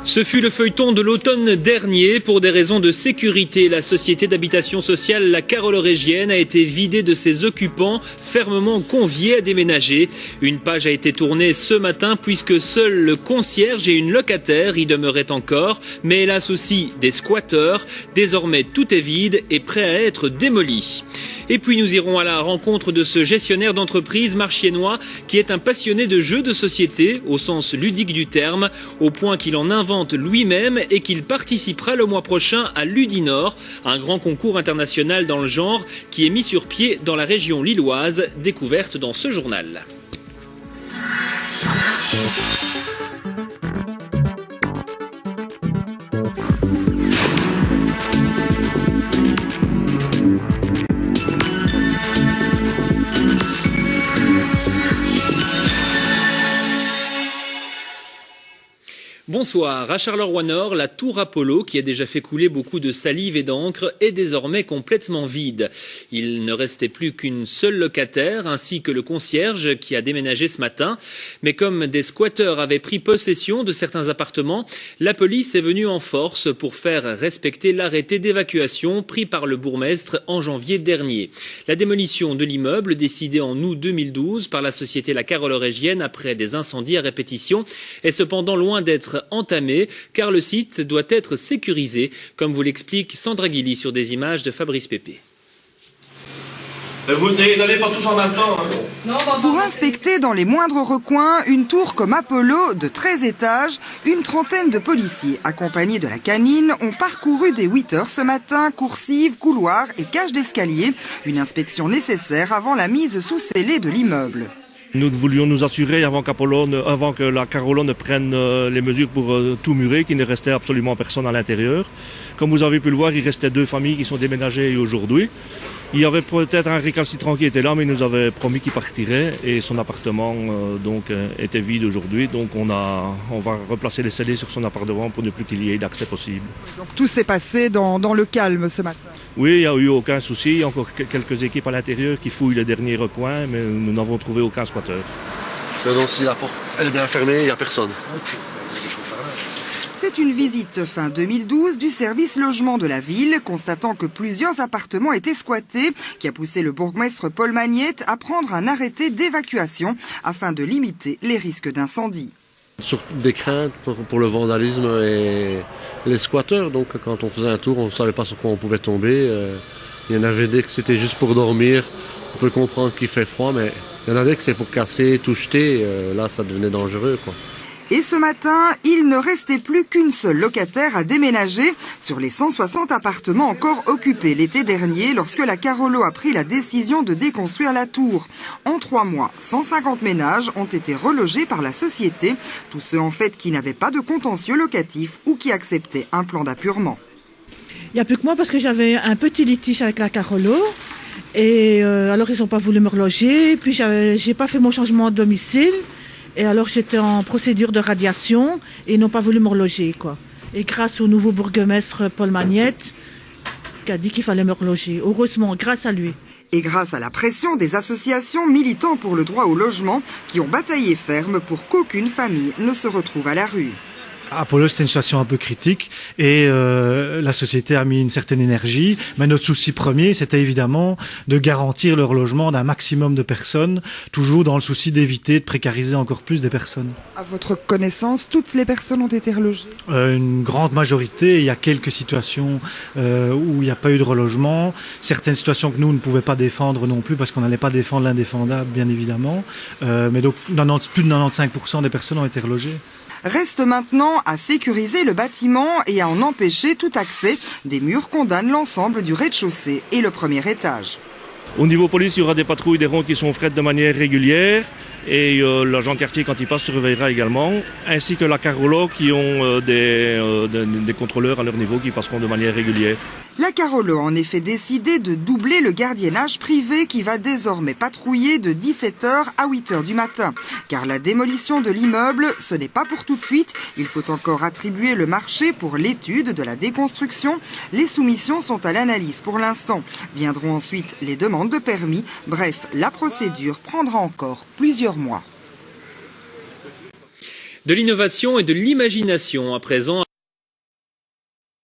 Ce fut le feuilleton de l'automne dernier. Pour des raisons de sécurité, la société d'habitation sociale La Carolorégienne a été vidée de ses occupants, fermement conviés à déménager. Une page a été tournée ce matin puisque seul le concierge et une locataire y demeuraient encore, mais hélas aussi des squatteurs. Désormais tout est vide et prêt à être démoli. Et puis nous irons à la rencontre de ce gestionnaire d'entreprise marchiennois qui est un passionné de jeux de société au sens ludique du terme, au point qu'il en invente lui-même et qu'il participera le mois prochain à Ludinor, un grand concours international dans le genre qui est mis sur pied dans la région lilloise, découverte dans ce journal. Bonsoir. À Charleroi-Nord, la tour Apollo, qui a déjà fait couler beaucoup de salive et d'encre, est désormais complètement vide. Il ne restait plus qu'une seule locataire, ainsi que le concierge qui a déménagé ce matin. Mais comme des squatteurs avaient pris possession de certains appartements, la police est venue en force pour faire respecter l'arrêté d'évacuation pris par le bourgmestre en janvier dernier. La démolition de l'immeuble, décidée en août 2012 par la société La Carolorégienne après des incendies à répétition, est cependant loin d'être entamé car le site doit être sécurisé, comme vous l'explique Sandra Guilly sur des images de Fabrice Pépé. Vous n'allez pas tous en même temps, hein? Non, pour inspecter dans les moindres recoins une tour comme Apollo de 13 étages, une trentaine de policiers accompagnés de la canine ont parcouru dès 8 heures ce matin, coursives, couloirs et cages d'escalier. Une inspection nécessaire avant la mise sous scellé de l'immeuble. Nous voulions nous assurer avant que la Carolo ne prenne les mesures pour tout murer, qu'il ne restait absolument personne à l'intérieur. Comme vous avez pu le voir, il restait 2 familles qui sont déménagées aujourd'hui. Il y avait peut-être un récalcitrant qui était là, mais il nous avait promis qu'il partirait et son appartement était vide aujourd'hui. Donc on va replacer les scellés sur son appartement pour ne plus qu'il y ait d'accès possible. Donc tout s'est passé dans le calme ce matin? Oui, il n'y a eu aucun souci. Il y a encore quelques équipes à l'intérieur qui fouillent les derniers recoins, mais nous n'avons trouvé aucun squatteur. Donc si la porte elle est bien fermée, il n'y a personne. C'est une visite fin 2012 du service logement de la ville, constatant que plusieurs appartements étaient squattés, qui a poussé le bourgmestre Paul Magnette à prendre un arrêté d'évacuation afin de limiter les risques d'incendie. Sur des craintes pour le vandalisme et les squatteurs, donc quand on faisait un tour, on ne savait pas sur quoi on pouvait tomber. Il y en avait des que c'était juste pour dormir, on peut comprendre qu'il fait froid, mais il y en a des que c'est pour casser, tout jeter, là ça devenait dangereux, quoi. Et ce matin, il ne restait plus qu'une seule locataire à déménager sur les 160 appartements encore occupés l'été dernier lorsque la Carolo a pris la décision de déconstruire la tour. En 3 mois, 150 ménages ont été relogés par la société, tous ceux en fait qui n'avaient pas de contentieux locatif ou qui acceptaient un plan d'appurement. Il n'y a plus que moi parce que j'avais un petit litige avec la Carolo. Et alors ils n'ont pas voulu me reloger. Puis j'ai pas fait mon changement de domicile. Et alors j'étais en procédure de radiation et ils n'ont pas voulu me reloger, quoi. Et grâce au nouveau bourgmestre Paul Magnette, qui a dit qu'il fallait me reloger. Heureusement, grâce à lui. Et grâce à la pression des associations militant pour le droit au logement qui ont bataillé ferme pour qu'aucune famille ne se retrouve à la rue. Apollo, c'était une situation un peu critique et la société a mis une certaine énergie. Mais notre souci premier, c'était évidemment de garantir le relogement d'un maximum de personnes, toujours dans le souci d'éviter de précariser encore plus des personnes. À votre connaissance, toutes les personnes ont été relogées? Une grande majorité. Il y a quelques situations où il n'y a pas eu de relogement. Certaines situations que nous ne pouvions pas défendre non plus parce qu'on n'allait pas défendre l'indéfendable, bien évidemment. Mais donc plus de 95% des personnes ont été relogées. Reste maintenant à sécuriser le bâtiment et à en empêcher tout accès. Des murs condamnent l'ensemble du rez-de-chaussée et le premier étage. Au niveau police, il y aura des patrouilles des rondes qui sont faites de manière régulière. Et l'agent de quartier, quand il passe, surveillera également, ainsi que la Carolo qui ont des contrôleurs à leur niveau qui passeront de manière régulière. La Carolo a en effet décidé de doubler le gardiennage privé qui va désormais patrouiller de 17h à 8h du matin. Car la démolition de l'immeuble, ce n'est pas pour tout de suite. Il faut encore attribuer le marché pour l'étude de la déconstruction. Les soumissions sont à l'analyse pour l'instant. Viendront ensuite les demandes de permis. Bref, la procédure prendra encore plusieurs mois. De l'innovation et de l'imagination à présent